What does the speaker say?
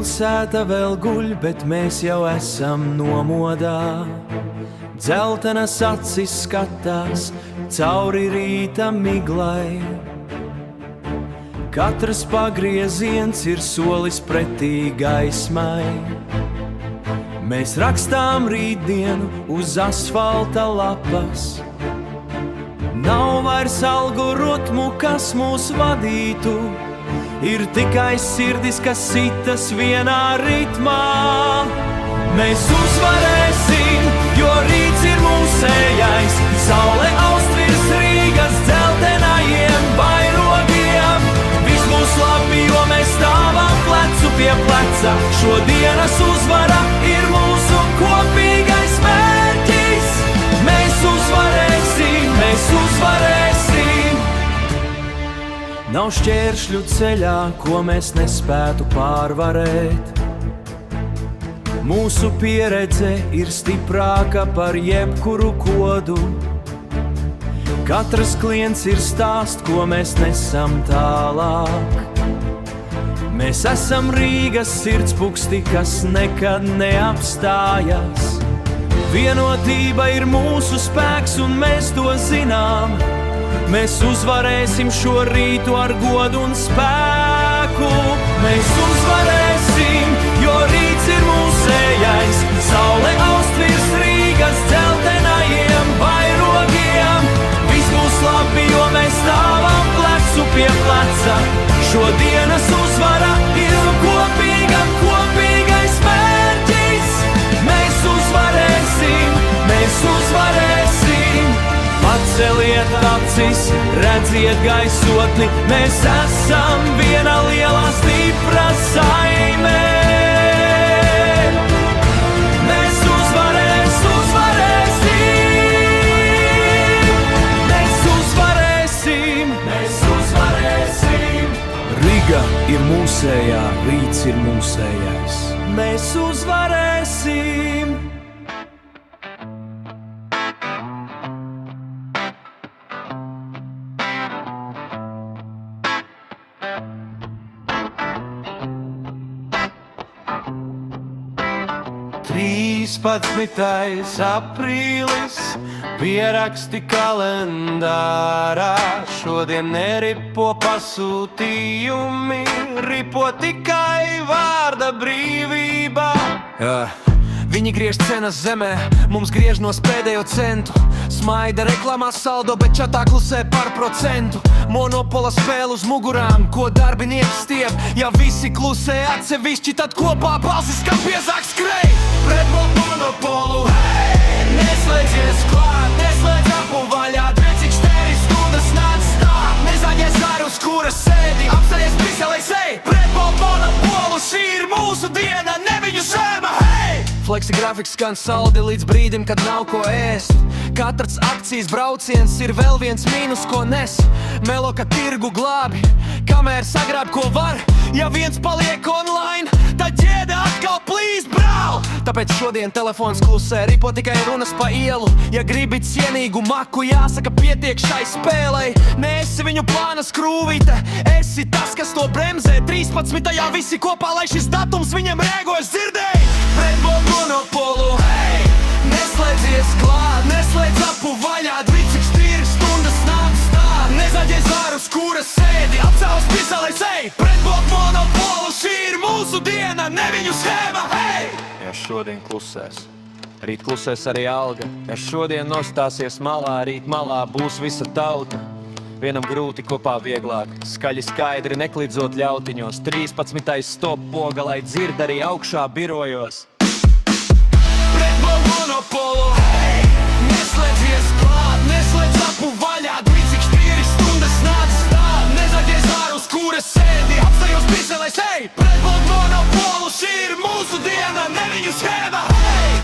Pilsēta vēl guļ, bet mēs jau esam nomodā. Dzeltenas acis skatās cauri rīta miglai. Katrs pagrieziens ir solis pretī gaismai. Mēs rakstām rītdienu uz asfalta lapas. Nav vairs algoritmu, kas mūs vadītu. Ir tikai sirdis, kas sitas vienā ritmā. Mēs uzvarēsim, jo rīts ir mūsējais. Saule aust virs Rīgas dzeltenajiem vairogiem. Viss būs labi, jo mēs stāvam plecu pie pleca. Šodienas uzvara ir mūsu kopīgais mērķis. Mēs uzvarēsim, mēs uzvarēsim. Nav šķēršļu ceļā, ko mēs nespētu pārvarēt. Mūsu pieredze ir stiprāka par jebkuru kodu. Katrs klients ir stāsts, ko mēs nesam tālāk. Mēs esam Rīgas sirdspuksti, kas nekad neapstājas. Vienotība ir mūsu spēks un mēs to zinām. Mēs uzvarēsim šo rītu ar godu un spēku. Mēs uzvarēsim, jo rīts ir mūsējais. Saule aust virs Rīgas dzeltenajiem vairogiem. Viss būs labi, jo mēs stāvam plecu pie pleca. Šodienas uzvara ir kopīgais mērķis. Mēs uzvarēsim, mēs uzvarēsim. Paceliet acis, redziet gaisotni. Mēs esam viena liela stipra saime. Mēs uzvarēsim. Mēs uzvarēsim. Mēs uzvarēsim. Riga ir mūsējā, rīts ir mūsējais. Mēs uzvarēsim. Trīspadsmitais aprīlis, pieraksti kalendārā. Šodien neripo pasūtījumi, ripo tikai vārda brīvība. Viņi griež cenas zemē, mums griež nos pēdējo centu. Smaida reklāmā saldo, bet čatā klusē par procentu. Monopola spēle uz mugurām, ko darbinieki stiep. Ja visi klusē atsevišķi, tad kopā balsis kā piezāk skrej. Pret monopolu, hei! Neslēdzies klāt, neslēdz apu vaļā. 24 stundas non-stop, nezaģies ar uz kuras sēdi. Apstājies Briselē, sej! Pret monopolu, šī ir mūsu diena, ne viņu zema, hei! Fleksi grafiks skan saldi līdz brīdim, kad nav ko ēst. Katrs akcijas brauciens ir vēl viens mīnus, ko nes. Melo, ka tirgu glābi, kamēr sagrāb, ko var. Ja viens paliek online, tad ģēda atkal plīst brāl. Tāpēc šodien telefons klusē, ripo tikai runas pa ielu. Ja gribi cienīgu maku, jāsaka pietiek šai spēlei. Neesi viņu plāna skrūvīte, esi tas, kas to bremzē. 13. visi kopā, lai šis datums viņam rēgojas dzirdēji. Pret monopolu, hei! Neslēdzies klāt, neslēdz apu vaļā. 24 stundas non-stop, nezaģies ar uz kuras sēdi. Apcēlas Briselē, sej! Pret monopolu, šī ir mūsu diena, ne viņu schēma, hei! Ja šodien klusēs, rīt klusēs arī alga. Ja šodien nostāsies malā, rīt malā būs visa tauta. Vienam grūti, kopā vieglāk, skaļi skaidri neklidzot ļautiņos. 13. stop poga, lai dzird arī augšā birojos. Pret monopolu, hei! Neslēdzies klāt.